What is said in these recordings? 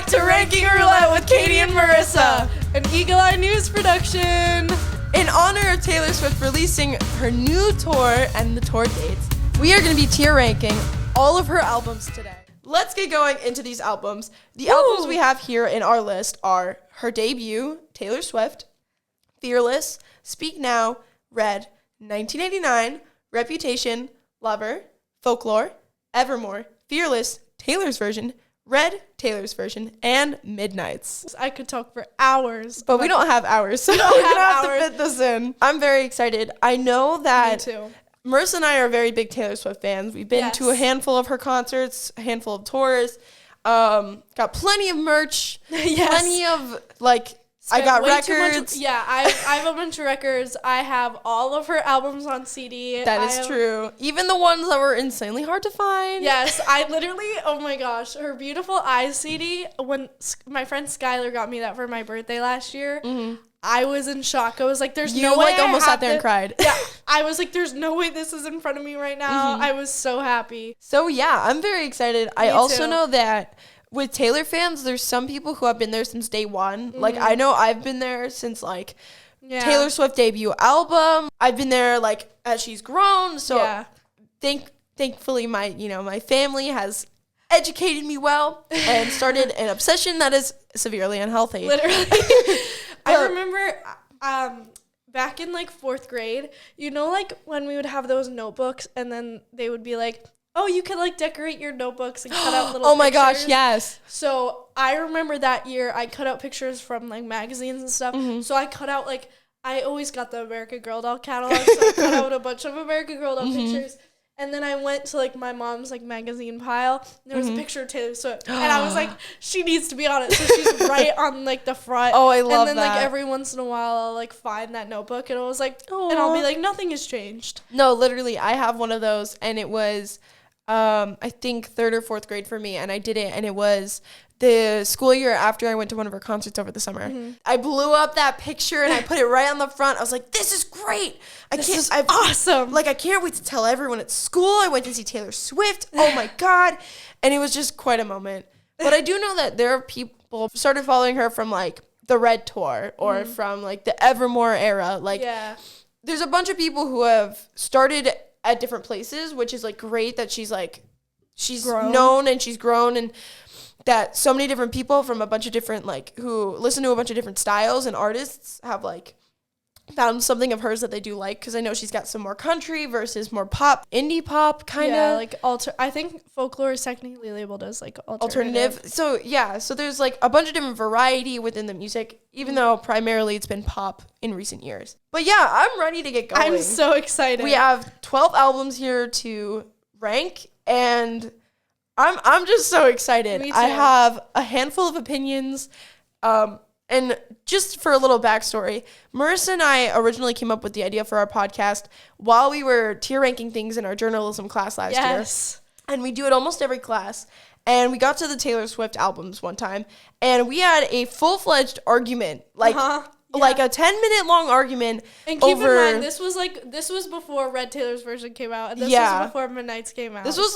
to Ranking Roulette with Katie and Marisa, an Eagle Eye News production. In honor of Taylor Swift releasing her new tour and the tour dates, we are going to be tier ranking all of her albums today. Let's get going into these albums. The albums we have here in our list are her debut, Taylor Swift, Fearless, Speak Now, Red, 1989, Reputation, Lover, Folklore, Evermore, Fearless, Taylor's version, Red, Taylor's version, and Midnights. I could talk for hours. But we don't have hours, so we're going to have to fit this in. I'm very excited. I know that Me too. Marissa and I are very big Taylor Swift fans. We've been to a handful of her concerts, a handful of tours, got plenty of merch, plenty of, I got records. I have a bunch of records. I have all of her albums on CD. That is true. Even the ones that were insanely hard to find. Yes, I literally, oh my gosh, her Beautiful Eyes CD, when my friend Skylar got me that for my birthday last year, I was in shock. I was like, there's no way. You almost sat there and cried. Yeah, I was like, there's no way this is in front of me right now. I was so happy. So yeah, I'm very excited. I also know that with Taylor fans, there's some people who have been there since day one. Like, I know I've been there since, Taylor Swift debut album. I've been there, as she's grown. So thankfully, my family has educated me well and started an obsession that is severely unhealthy. Literally. I remember back in, 4th grade, when we would have those notebooks and then they would be like, oh, you can, decorate your notebooks and cut out little Oh, my pictures. gosh, yes. So I remember that year I cut out pictures from, magazines and stuff. So I cut out, I always got the American Girl doll catalog, so I cut out a bunch of American Girl doll pictures. And then I went to, my mom's, magazine pile. And there was a picture of Taylor Swift. And I was like, she needs to be on it. So she's right on, the front. Oh, I love that. And then, every once in a while, I'll, find that notebook. And I was like, and I'll be like, nothing has changed. No, literally, I have one of those. And it was, I think, 3rd or 4th grade for me. And I did it. And it was the school year after I went to one of her concerts over the summer. I blew up that picture and I put it right on the front. I was like, this is great. This is awesome. I can't wait to tell everyone at school I went to see Taylor Swift. Oh my God. And it was just quite a moment. But I do know that there are people who started following her from the Red Tour or from the Evermore era. There's a bunch of people who have started at different places, which is great that she's known and she's grown, and that so many different people from a bunch of different, who listen to a bunch of different styles and artists have, found something of hers that they do like, because I know she's got some more country versus more pop, indie pop, kind of. Yeah, I think Folklore is technically labeled as, alternative. So, yeah, so there's, a bunch of different variety within the music, even though primarily it's been pop in recent years. But, yeah, I'm ready to get going. I'm so excited. We have 12 albums here to rank, and I'm just so excited. Me too. I have a handful of opinions. And just for a little backstory, Marissa and I originally came up with the idea for our podcast while we were tier ranking things in our journalism class last year. And we do it almost every class. And we got to the Taylor Swift albums one time, and we had a full-fledged argument, a 10-minute long argument. And keep in mind, this was before Red Taylor's version came out, and this was before Midnights came out. This was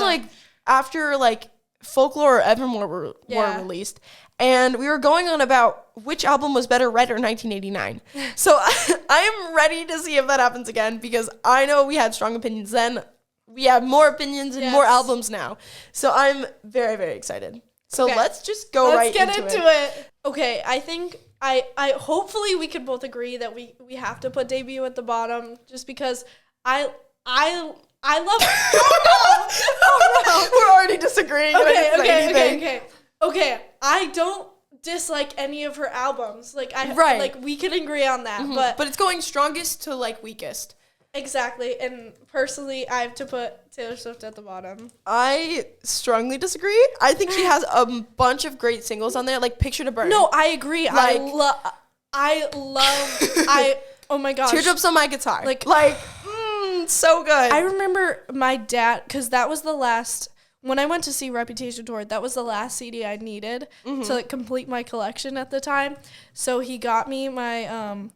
after Folklore or Evermore were released. And we were going on about which album was better, Red or 1989. So I am ready to see if that happens again, because I know we had strong opinions then. We have more opinions and more albums now. So I'm very, very excited. So let's just go right into it. Let's get into it. Okay, I think I hopefully we can both agree that we have to put Debut at the bottom, just because I love Oh no. We're already disagreeing. Okay, I don't dislike any of her albums. We can agree on that. But it's going strongest to weakest. Exactly. And personally, I have to put Taylor Swift at the bottom. I strongly disagree. I think she has a bunch of great singles on there, like Picture to Burn. No, I agree. I love oh my gosh. Teardrops on My Guitar. So good. I remember my dad, because that was the last, when I went to see Reputation Tour, that was the last CD I needed to complete my collection at the time. So he got me my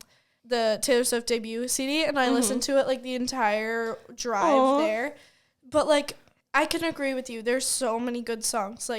the Taylor Swift debut CD, and I listened to it the entire drive there. But I can agree with you. There's so many good songs.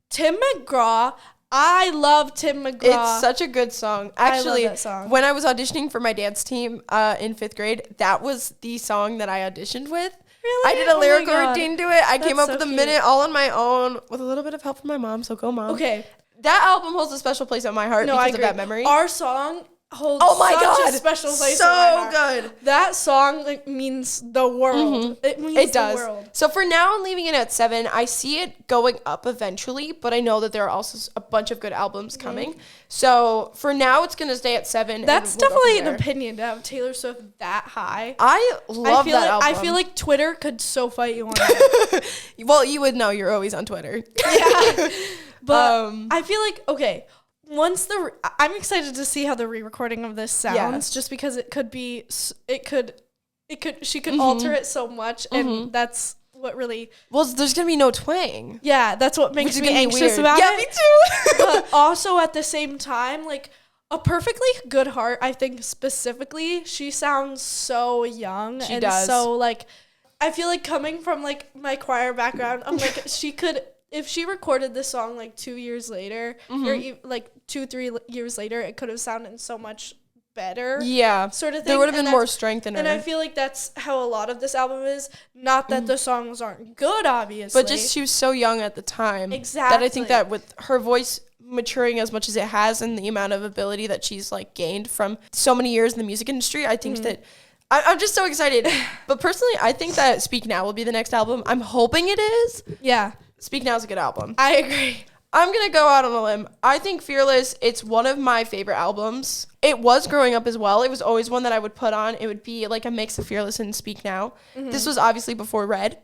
Tim McGraw, I love Tim McGraw. It's such a good song. I Actually, love that song. when I was auditioning for my dance team in 5th grade, that was the song that I auditioned with. Really? I did a lyrical routine to it. I came up so with a cute. minute all on my own with a little bit of help from my mom, so go mom. Okay. That album holds a special place in my heart No, I because of agree. that memory. Our song holds such a special place so in my heart. good. That song like means the world. It means It does. the world. So for now, I'm leaving it at 7. I see it going up eventually, but I know that there are also a bunch of good albums coming. So for now, it's going to stay at 7. That's and we'll go definitely from an there. opinion to have Taylor Swift that high. I love that album. I feel like Twitter could so fight you on that. Well, you would know. You're always on Twitter. Yeah. But I feel like, okay, once I'm excited to see how the re-recording of this sounds, just because it could be, she could alter it so much, and that's what really. Well, there's gonna be no twang. Yeah, that's what makes me anxious about yeah, it. me too. But also at the same time, like A Perfectly Good Heart, I think specifically, she sounds so young. She and does. so like, I feel like coming from like my choir background, I'm like she could. If she recorded this song like 2 years later, or like 2-3 years later, it could have sounded so much better. Yeah, sort of thing. There would have been more strength in her. And I feel like that's how a lot of this album is. Not that the songs aren't good, obviously, but just she was so young at the time. Exactly. That I think that with her voice maturing as much as it has, and the amount of ability that she's like gained from so many years in the music industry, I think that. I'm just so excited. But personally, I think that Speak Now will be the next album. I'm hoping it is. Yeah. Speak Now is a good album. I agree. I'm going to go out on a limb. I think Fearless, it's one of my favorite albums. It was growing up as well. It was always one that I would put on. It would be like a mix of Fearless and Speak Now. This was obviously before Red.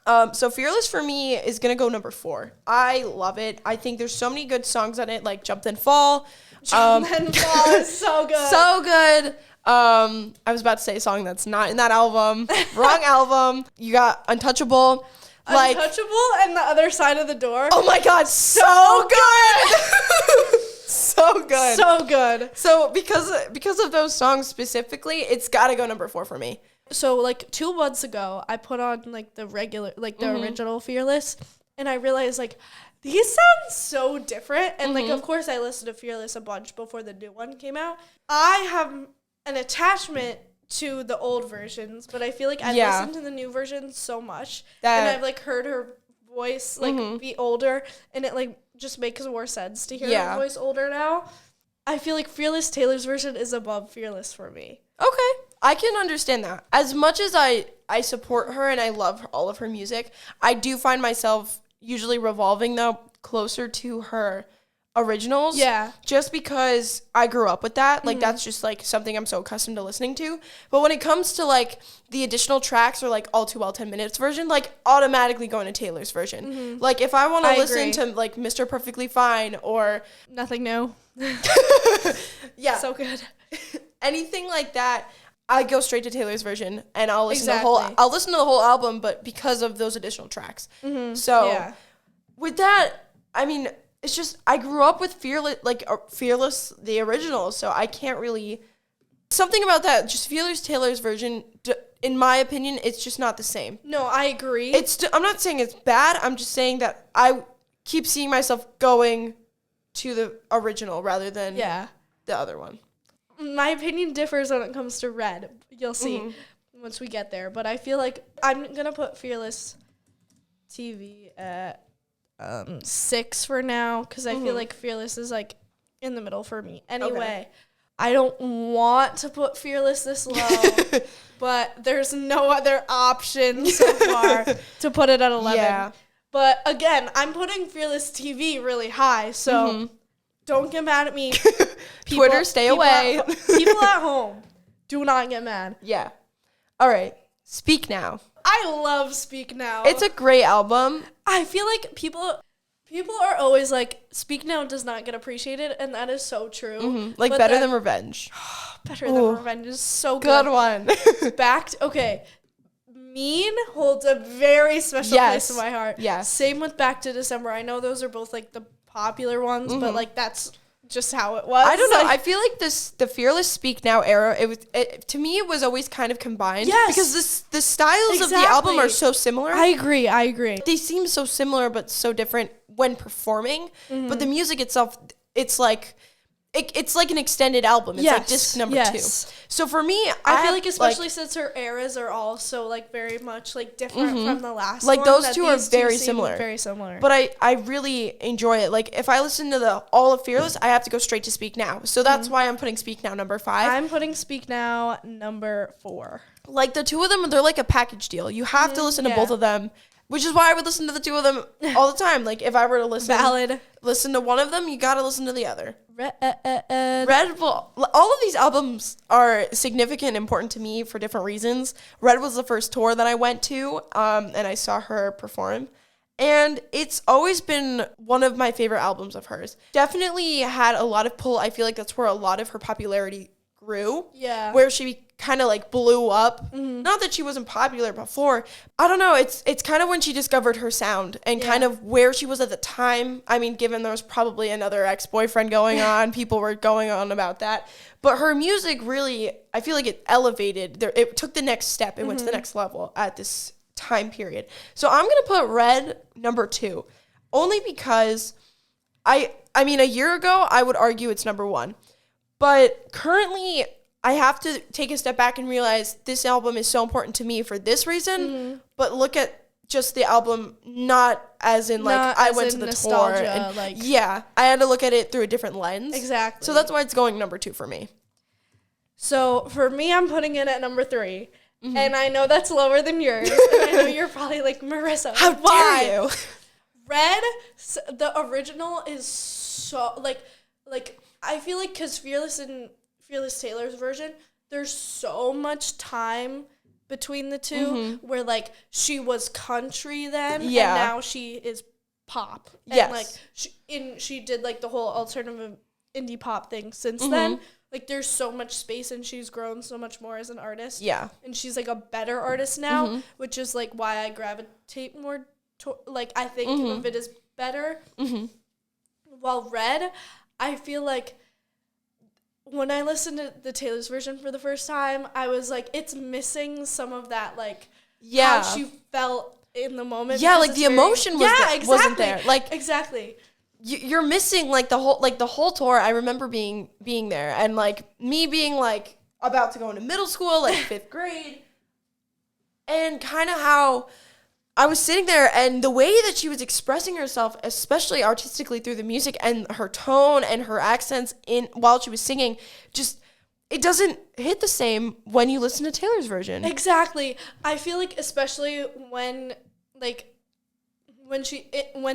So Fearless for me is going to go number 4. I love it. I think there's so many good songs on it, like Jump Then Fall. Jump Then Fall is so good. So good. I was about to say a song that's not in that album. Wrong album. You got Untouchable. Like, Untouchable and The Other Side of the Door. Oh my God, so good. So good. So good. So because of those songs specifically, it's got to go number 4 for me. So like 2 months ago, I put on like the regular, like the original Fearless, and I realized like these sound so different. And like, of course, I listened to Fearless a bunch before the new one came out. I have an attachment to the old versions, but I feel like I listened to the new version so much, and I've like heard her voice like be older, and it like just makes more sense to hear her voice older now. I feel like Fearless Taylor's version is above Fearless for me. Okay, I can understand that. As much as I support her and I love all of her music, I do find myself usually revolving though closer to her originals. Yeah. Just because I grew up with that. Like that's just like something I'm so accustomed to listening to. But when it comes to like the additional tracks or like All Too Well 10 Minutes version, like automatically going to Taylor's version. Like if I want to listen to like Mr. Perfectly Fine or Nothing New. Yeah. So good. Anything like that, I go straight to Taylor's version and I'll listen to the whole album, but because of those additional tracks. So with that, I mean, it's just I grew up with Fearless, the original, so I can't really. Something about that, just Fearless Taylor's version, in my opinion, it's just not the same. No, I agree. I'm not saying it's bad. I'm just saying that I keep seeing myself going to the original rather than the other one. My opinion differs when it comes to Red. You'll see once we get there. But I feel like I'm gonna put Fearless TV at 6 for now, because I feel like Fearless is like in the middle for me. Anyway, I don't want to put Fearless this low, but there's no other option so far to put it at 11. Yeah. But again, I'm putting Fearless TV really high, so don't get mad at me. Twitter, stay away. People at home, do not get mad. Yeah. All right. Speak Now. I love Speak Now. It's a great album. I feel like people are always like, Speak Now does not get appreciated, and that is so true. Like, Better Than Revenge. Better Than Revenge is so good. Good one. Mean holds a very special place in my heart. Yes. Same with Back to December. I know those are both like the popular ones, but like that's just how it was. I don't know. I feel like the Fearless Speak Now era, to me it was always kind of combined. Yes. Because the styles of the album are so similar. I agree. They seem so similar but so different when performing, but the music itself, it's like it's like an extended album. It's like disc number 2. So for me, I feel like especially since her eras are all so like very much like different from the last like one, those two are very similar. Very similar. But I really enjoy it. Like if I listen to all of Fearless, I have to go straight to Speak Now. So that's why I'm putting Speak Now number 5. I'm putting Speak Now number 4. Like the two of them, they're like a package deal. You have to listen to both of them. Which is why I would listen to the two of them all the time. Like, if I were to listen to one of them, you gotta listen to the other. Red, well, all of these albums are significant and important to me for different reasons. Red was the first tour that I went to, and I saw her perform. And it's always been one of my favorite albums of hers. Definitely had a lot of pull. I feel like that's where a lot of her popularity grew. Yeah. Where she kind of like blew up. Not that she wasn't popular before. I don't know. It's kind of when she discovered her sound and kind of where she was at the time. I mean, given there was probably another ex-boyfriend going on, people were going on about that. But her music really, I feel like it elevated. It took the next step. It went to the next level at this time period. So I'm going to put Red number 2. Only because I mean, a year ago, I would argue it's number 1. But currently, I have to take a step back and realize this album is so important to me for this reason, but look at just the album not as in, like, I went to the tour. And, I had to look at it through a different lens. Exactly. So that's why it's going number 2 for me. So for me, I'm putting it at number 3. And I know that's lower than yours. And I know you're probably like, Marissa, how dare you? Red, the original is so, like I feel like because Fearless Taylor's version, there's so much time between the two where, like, she was country then, and now she is pop. And, like, she did, like, the whole alternative indie pop thing since then. Like, there's so much space, and she's grown so much more as an artist. Yeah. And she's, like, a better artist now, which is, like, why I gravitate more to, like, I think of it as better. While Red, I feel like when I listened to the Taylor's version for the first time, I was like, it's missing some of that, like, how she felt in the moment. Yeah, like the emotion wasn't there. Like, exactly. You're missing like the whole tour. I remember being there and like me being like about to go into middle school, like 5th grade, and kind of how I was sitting there and the way that she was expressing herself, especially artistically through the music and her tone and her accents while she was singing, just it doesn't hit the same when you listen to Taylor's version. Exactly. I feel like especially when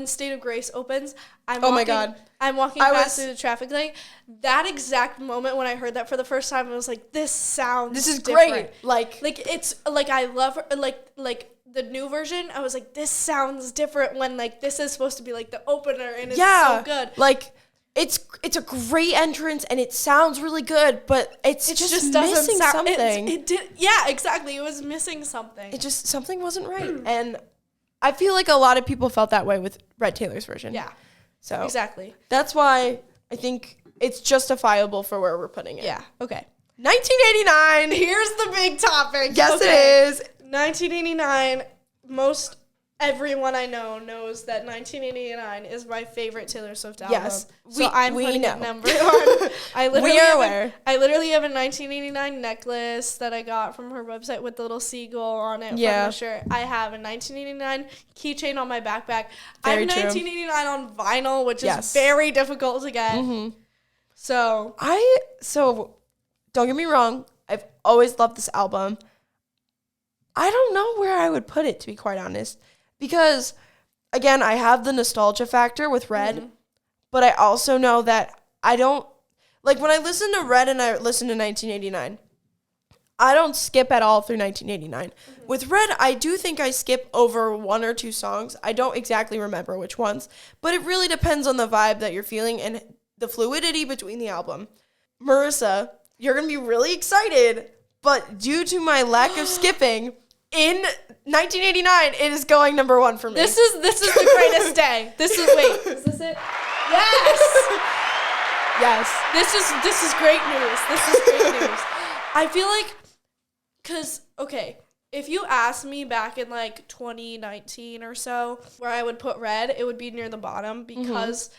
State of Grace opens, I'm walking past through the traffic light. That exact moment when I heard that for the first time, I was like, this is different. Great. Like it's like I love her, like the new version, I was like, this sounds different when, like, this is supposed to be, like, the opener, and it's so good. Like, it's a great entrance, and it sounds really good, but it just missing something. Exactly. It was missing something. Something wasn't right. And I feel like a lot of people felt that way with Red Taylor's version. Yeah. So exactly. That's why I think it's justifiable for where we're putting it. Yeah. Okay. 1989. Here's the big topic. Yes, it is. 1989, most everyone I know knows that 1989 is my favorite Taylor Swift album. Yes, I'm putting it number 1. I literally have a 1989 necklace that I got from her website with the little seagull on it from the shirt. I have a 1989 keychain on my backpack. I have 1989 on vinyl, which is very difficult to get. So don't get me wrong, I've always loved this album. I don't know where I would put it, to be quite honest. Because, again, I have the nostalgia factor with Red. But I also know that I don't... Like, when I listen to Red and I listen to 1989, I don't skip at all through 1989. With Red, I do think I skip over 1 or 2 songs. I don't exactly remember which ones. But it really depends on the vibe that you're feeling and the fluidity between the album. Marissa, you're going to be really excited. But due to my lack of skipping... In 1989, it is going number 1 for me. This is the greatest day. Is this it? Yes. Yes. This is great news. I feel like, cause okay, if you asked me back in like 2019 or so where I would put Red, it would be near the bottom because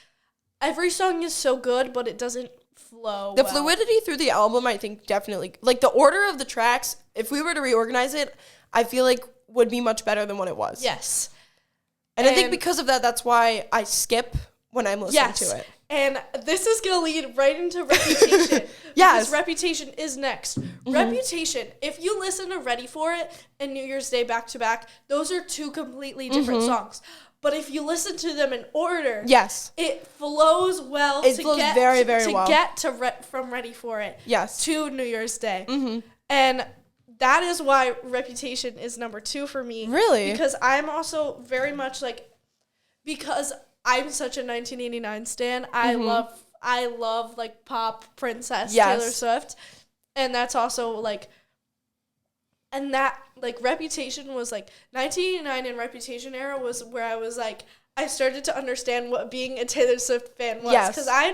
every song is so good, but it doesn't flow The fluidity through the album, I think, definitely, like, the order of the tracks, if we were to reorganize it, I feel like would be much better than what it was. Yes. And I think because of that, that's why I skip when I'm listening to it. And this is going to lead right into Reputation. Yes. Because Reputation is next. Reputation, if you listen to Ready For It and New Year's Day back to back, those are two completely different songs. But if you listen to them in order, it flows well. It flows very, very well. To get from Ready For It to New Year's Day. And that is why Reputation is number 2 for me. Really? Because I'm also very much like, because I'm such a 1989 stan. I love like pop princess Taylor Swift, and that's also like, and that like Reputation was like 1989 and Reputation era was where I was like I started to understand what being a Taylor Swift fan was because I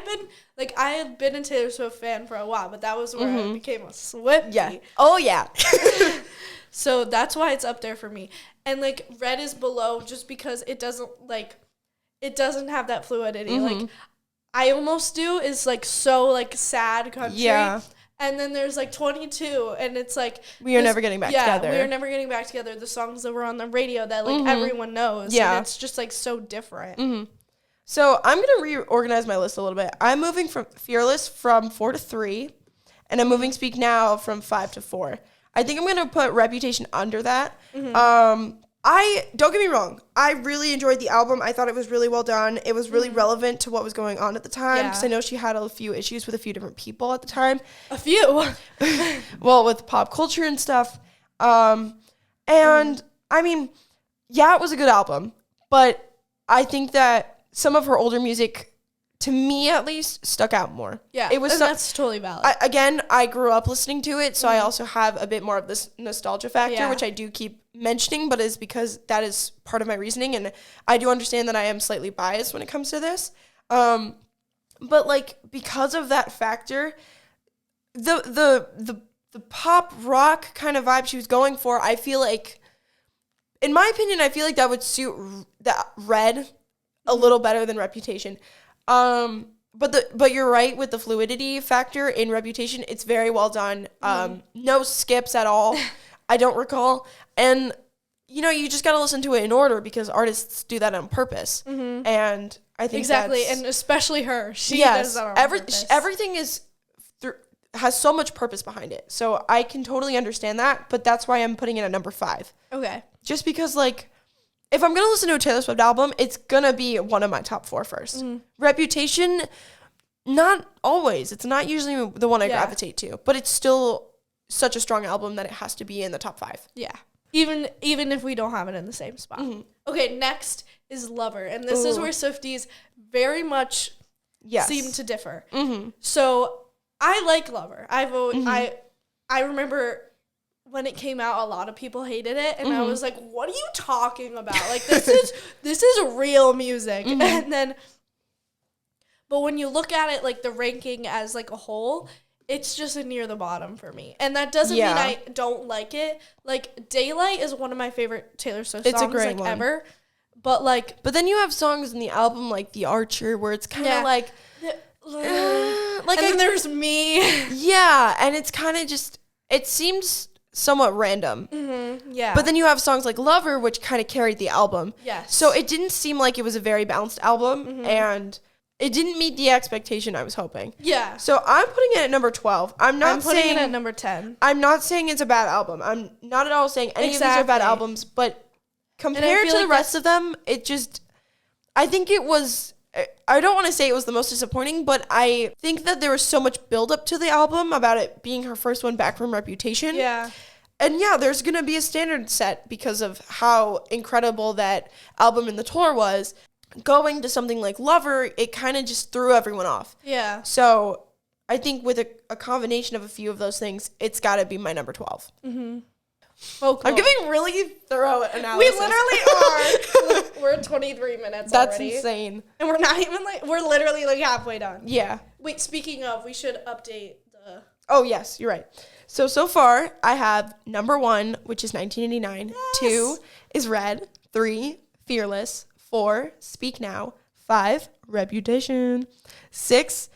had been a Taylor Swift fan for a while, but that was where I became a Swiftie. Yeah. Oh yeah. So that's why it's up there for me, and like Red is below just because it doesn't have that fluidity. Like, I Almost Do is, like, so, like, sad country. Yeah. And then there's, like, 22, and it's, like... We Are Never Getting Back Together. Yeah, We Are Never Getting Back Together, the songs that were on the radio that, like, everyone knows. Yeah. And it's just, like, so different. So, I'm going to reorganize my list a little bit. I'm moving from Fearless from 4 to 3, and I'm moving Speak Now from 5 to 4. I think I'm going to put Reputation under that. Don't get me wrong, I really enjoyed the album. I thought it was really well done. It was really relevant to what was going on at the time, because I know she had a few issues with a few different people at the time. A few? Well, with pop culture and stuff. And, I mean, yeah, it was a good album, but I think that some of her older music, to me at least, stuck out more. Yeah, that's totally valid. I grew up listening to it, so I also have a bit more of this nostalgia factor, which I do keep mentioning, but is because that is part of my reasoning, and I do understand that I am slightly biased when it comes to this. But like, because of that factor, the pop rock kind of vibe she was going for, I feel like, in my opinion, I feel like that would suit that Red a little better than Reputation. But you're right with the fluidity factor in Reputation. It's very well done. No skips at all. I don't recall. And, you just got to listen to it in order because artists do that on purpose. And I think and especially her. She does that on purpose. Everything has so much purpose behind it. So I can totally understand that, but that's why I'm putting it at number 5. Okay. Just because, like, if I'm going to listen to a Taylor Swift album, it's going to be one of my top 4 first. Reputation, not always. It's not usually the one I gravitate to, but it's still such a strong album that it has to be in the top 5. Yeah. Even if we don't have it in the same spot. Okay, next is Lover. And this is where Swifties very much seem to differ. So I like Lover. I remember when it came out, a lot of people hated it, and I was like, "What are you talking about? Like, this is real music." And then, but when you look at it, like the ranking as like a whole, it's just near the bottom for me, and that doesn't mean I don't like it. Like, Daylight is one of my favorite Taylor Swift songs, it's a great one. Ever. But then you have songs in the album like The Archer, where it's kind of like, and then there's Me. Yeah, and it's kind of just, it seems somewhat random. Yeah. But then you have songs like Lover, which kind of carried the album. Yes. So it didn't seem like it was a very balanced album, and it didn't meet the expectation I was hoping. Yeah. So I'm putting it at number 12. I'm putting it at number 10. I'm not saying it's a bad album. I'm not at all saying any of these are bad albums, but compared to the rest of them, it just, I think it was, I don't want to say it was the most disappointing, but I think that there was so much buildup to the album about it being her first one back from Reputation. Yeah. And yeah, there's going to be a standard set because of how incredible that album in the tour was. Going to something like Lover, it kind of just threw everyone off. Yeah. So I think with a combination of a few of those things, it's got to be my number 12. Oh, cool. I'm giving really thorough analysis. We literally are. We're at 23 minutes That's already. That's insane. And we're not even we're literally halfway done. Yeah. Wait, speaking of, we should update Oh, yes, you're right. So far, I have number 1, which is 1989. Yes. 2 is Red. 3, Fearless. 4, Speak Now. 5, Reputation. 6,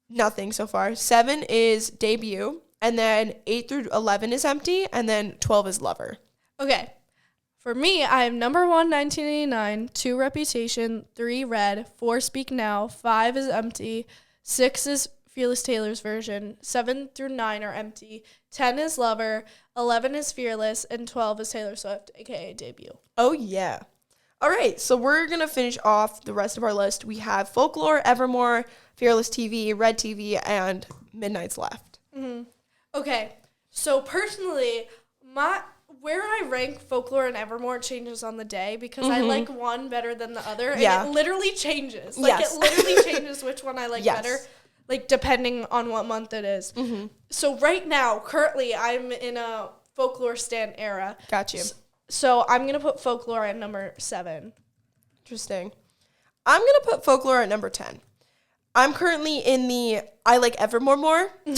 nothing so far. 7 is Debut. And then 8 through 11 is Empty. And then 12 is Lover. Okay. For me, I have number 1, 1989. 2, Reputation. 3, Red. 4, Speak Now. 5 is Empty. 6 is Fearless Taylor's version. 7 through 9 are Empty. 10 is Lover. 11 is Fearless. And 12 is Taylor Swift, a.k.a. Debut. Oh, yeah. All right, so we're going to finish off the rest of our list. We have Folklore, Evermore, Fearless TV, Red TV, and Midnight's Left. Mm-hmm. Okay, so personally, where I rank Folklore and Evermore changes on the day because I like one better than the other, and it literally changes. Like, it literally changes which one I like better, like, depending on what month it is. Mm-hmm. So right now, currently, I'm in a Folklore stan era. Got you. So I'm going to put Folklore at number 7. Interesting. I'm going to put Folklore at number 10. I'm currently in the I like Evermore more. You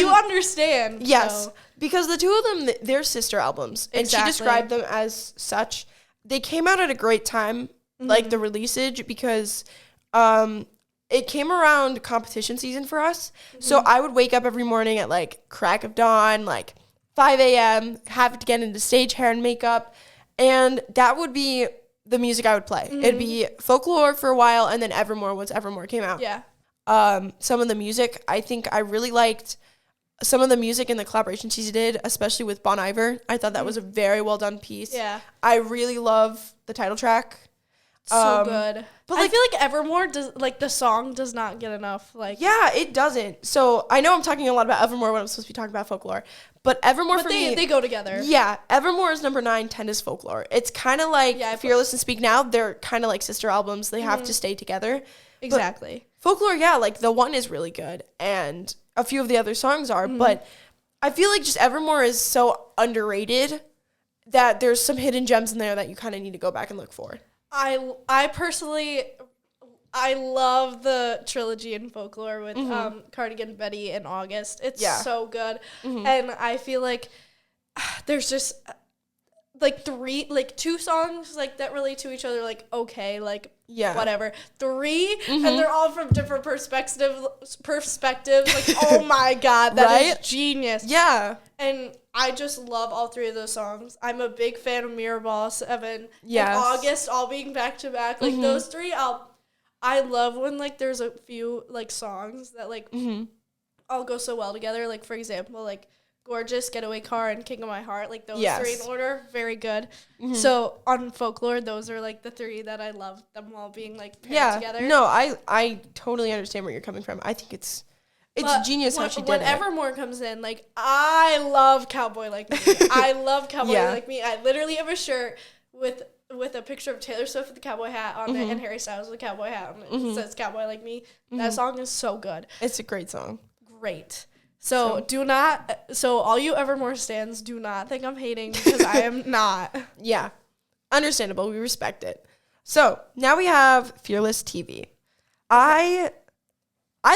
understand. Yes. So. Because the two of them, they're sister albums. And she described them as such. They came out at a great time, like the releaseage, because it came around competition season for us. Mm-hmm. So I would wake up every morning at like crack of dawn, like 5 a.m., have to get into stage hair and makeup, and that would be the music I would play. Mm-hmm. It'd be Folklore for a while, and then Evermore once Evermore came out. Yeah. Some of the music, I think I really liked some of the music in the collaboration she did, especially with Bon Iver. I thought that was a very well done piece. Yeah. I really love the title track. So good. But I feel like Evermore the song does not get enough. Like, yeah, it doesn't. So I know I'm talking a lot about Evermore when I'm supposed to be talking about Folklore, but Evermore for me, they go together. Yeah, Evermore is number 9, 10 is Folklore. It's kind of like Fearless and Speak Now. They're kind of like sister albums. They have to stay together. Exactly. But Folklore, yeah, like the one is really good, and a few of the other songs are, but I feel like just Evermore is so underrated that there's some hidden gems in there that you kind of need to go back and look for. I personally, I love the trilogy in Folklore with Cardigan, Betty, and August. It's so good. Mm-hmm. And I feel like there's just like 2 songs like that relate to each other, like, okay, like, whatever. 3, and they're all from different perspectives. Like, oh my God, that is genius. Yeah. And I just love all 3 of those songs. I'm a big fan of Mirrorball, 7, and August, all being back to back. Like, those 3, I love when, like, there's a few, like, songs that, like, all go so well together. Like, for example, like, Gorgeous, Getaway Car, and King of My Heart. Like, those 3 in order, very good. Mm-hmm. So, on Folklore, those are, like, the 3 that I love, them all being, like, paired together. No, I totally understand where you're coming from. I think it's genius how she did it. When Evermore comes in, like, I love Cowboy Like Me. I love Cowboy Like Me. I literally have a shirt with a picture of Taylor Swift with the cowboy hat on it and Harry Styles with the cowboy hat on it. It says Cowboy Like Me. That song is so good. It's a great song. Great. So all you Evermore stans, do not think I'm hating, because I am not. Yeah. Understandable. We respect it. So now we have Fearless TV. I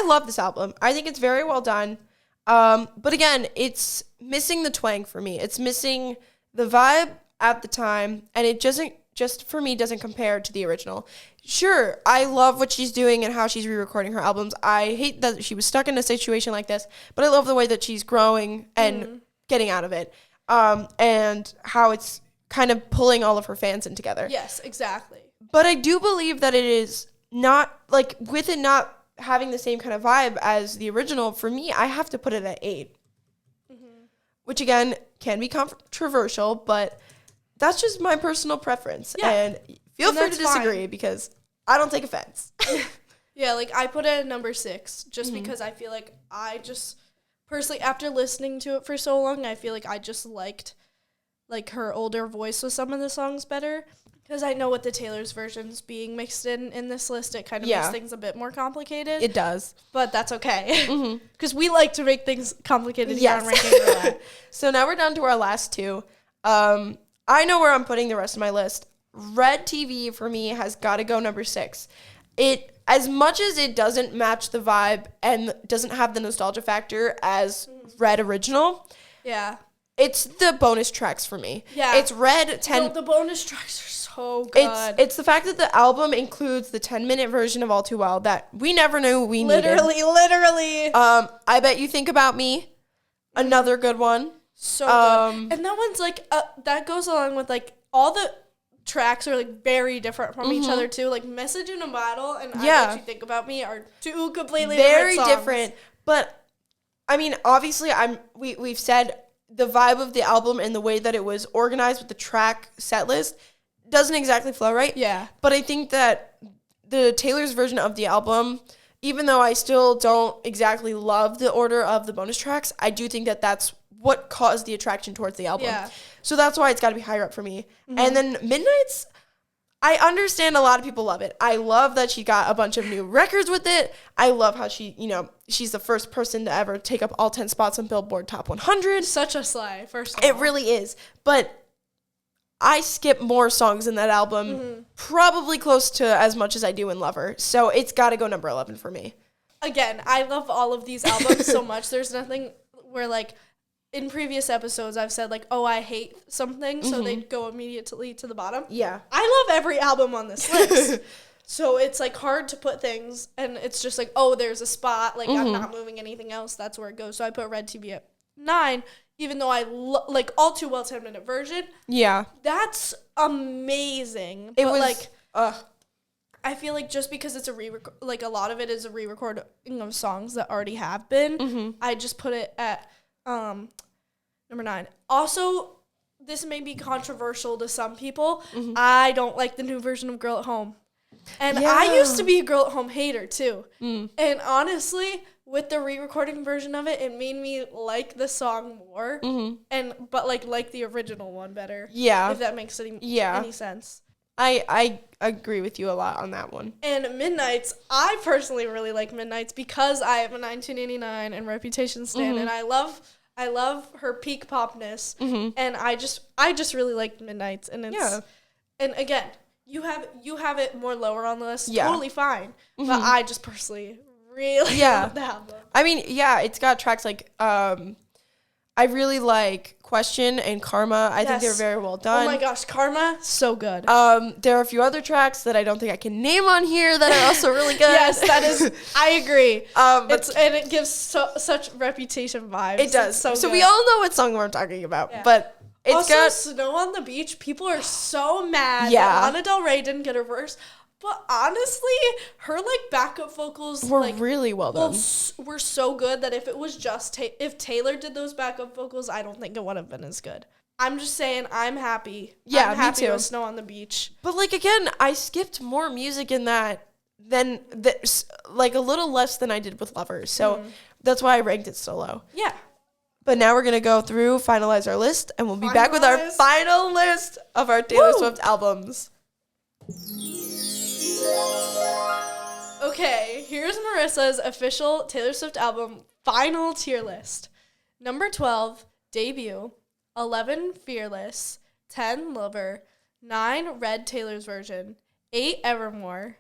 love this album. I think it's very well done. But again, it's missing the twang for me. It's missing the vibe at the time, and it doesn't compare to the original. Sure, I love what she's doing and how she's re-recording her albums. I hate that she was stuck in a situation like this, but I love the way that she's growing and getting out of it, and how it's kind of pulling all of her fans in together. Yes, exactly. But I do believe that it is not, like, with it not having the same kind of vibe as the original, for me, I have to put it at 8. Which, again, can be controversial, but that's just my personal preference. Yeah. And feel free to disagree, because I don't take offense. Yeah, like, I put it at number 6 just because I feel like I just, personally, after listening to it for so long, I feel like I just liked, like, her older voice with some of the songs better. Because I know with the Taylor's versions being mixed in this list, it kind of makes things a bit more complicated. It does. But that's okay. Because we like to make things complicated here on Ranking Roulette. So now we're down to our last 2. I know where I'm putting the rest of my list. Red TV, for me, has got to go number 6. It as much as it doesn't match the vibe and doesn't have the nostalgia factor as Red original, it's the bonus tracks for me. Yeah. It's Red 10. No, the bonus tracks are so good. It's the fact that the album includes the 10-minute version of All Too Well that we never knew we needed. Literally. I Bet You Think About Me. Another good one. So good. And that one's like, that goes along with like all the tracks are like very different from each other too. Like Message in a Bottle and I Bet You Think About Me are two completely very different songs. Different. But I mean, obviously we've said the vibe of the album and the way that it was organized with the track set list doesn't exactly flow right. Yeah. But I think that the Taylor's version of the album, even though I still don't exactly love the order of the bonus tracks, I do think that that's what caused the attraction towards the album. Yeah. So that's why it's got to be higher up for me. And then Midnight's, I understand a lot of people love it. I love that she got a bunch of new records with it. I love how she, she's the first person to ever take up all 10 spots on Billboard Top 100. Such a slay, first of all. It really is. But I skip more songs in that album, probably close to as much as I do in Lover. So it's got to go number 11 for me. Again, I love all of these albums so much. There's nothing where, like, in previous episodes, I've said, like, oh, I hate something, so they'd go immediately to the bottom. Yeah. I love every album on this list. So it's, like, hard to put things, and it's just like, oh, there's a spot. Like, I'm not moving anything else. That's where it goes. So I put Red TV at 9, even though I like All Too Well 10-minute version. Yeah. That's amazing. It but was, like, I feel like just because it's like, a lot of it is a re-recording of songs that already have been, I just put it at number 9. Also, this may be controversial to some people. I don't like the new version of Girl at Home. And I used to be a Girl at Home hater, too. And honestly, with the re-recording version of it, it made me like the song more. But like the original one better. Yeah. If that makes any sense. I agree with you a lot on that one. And Midnight's, I personally really like Midnight's because I have a 1989 and Reputation stan, and I love her peak popness, and I just really like Midnight's, and it's and again, you have it more lower on the list, totally fine, but I just personally really love the album. I mean, it's got tracks like I really like Question and Karma. I think they're very well done. Oh my gosh, Karma, so good. There are a few other tracks that I don't think I can name on here that are also really good. Yes, that is, I agree. And it gives such Reputation vibes. It does. So we all know what song we're talking about, but it's also, got Snow on the Beach. People are so mad that Lana Del Rey didn't get her verse. But honestly, her like backup vocals were really well done. Were so good that if it was just if Taylor did those backup vocals, I don't think it would have been as good. I'm just saying, I'm happy. Yeah, I'm happy me too. With Snow on the Beach. But like again, I skipped more music in that than like a little less than I did with Lovers. So that's why I ranked it so low. Yeah. But now we're gonna go through, finalize our list, and we'll be back with our final list of our Taylor Swift albums. Okay, here's Marisa's official Taylor Swift album final tier list. Number 12, Debut. 11, Fearless. 10, Lover. 9, Red Taylor's version. 8, Evermore.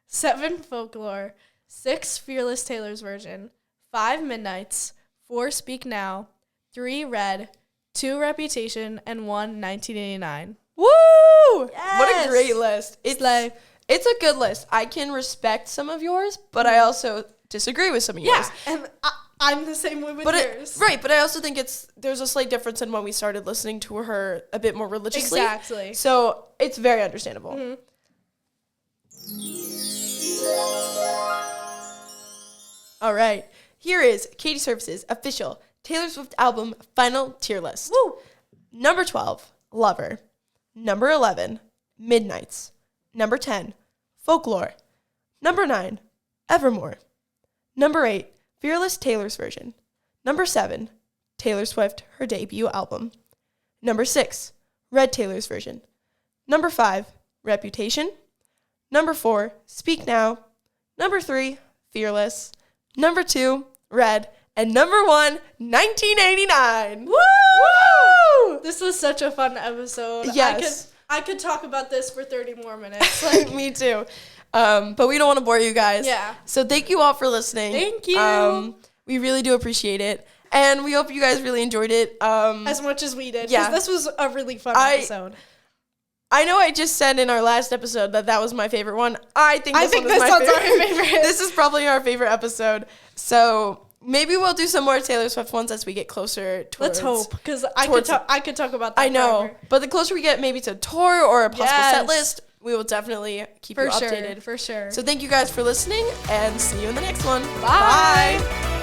7, Folklore. 6, Fearless Taylor's version. 5, Midnights. 4, Speak Now. 3, Red. 2, Reputation. And 1, 1989. Woo! Yes! What a great list. It's a good list. I can respect some of yours, but I also disagree with some of yours. Yeah, and I'm the same way with yours. But I also think there's a slight difference in when we started listening to her a bit more religiously. Exactly. So it's very understandable. All right. Here is Katie Servas' official Taylor Swift album final tier list. Woo! Number 12, Lover. Number 11, Midnights. Number 10, Folklore. Number 9, Evermore. Number 8, Fearless Taylor's version. Number 7, Taylor Swift, her debut album. Number 6, Red Taylor's version. Number 5, Reputation. Number 4, Speak Now. Number 3, Fearless. Number 2, Red. And number 1, 1989. Woo! Woo! This was such a fun episode. Yes. I could talk about this for 30 more minutes. Me too. But we don't want to bore you guys. Yeah. So thank you all for listening. Thank you. We really do appreciate it. And we hope you guys really enjoyed it. As much as we did. Yeah. Because this was a really fun episode. I know I just said in our last episode that was my favorite one. I think this one's our favorite. This is probably our favorite episode. So maybe we'll do some more Taylor Swift ones as we get closer towards. Let's hope, because I could talk about that. I know, forever. but the closer we get maybe to tour or a possible set list, we will definitely keep you updated. For sure. So thank you guys for listening, and see you in the next one. Bye. Bye.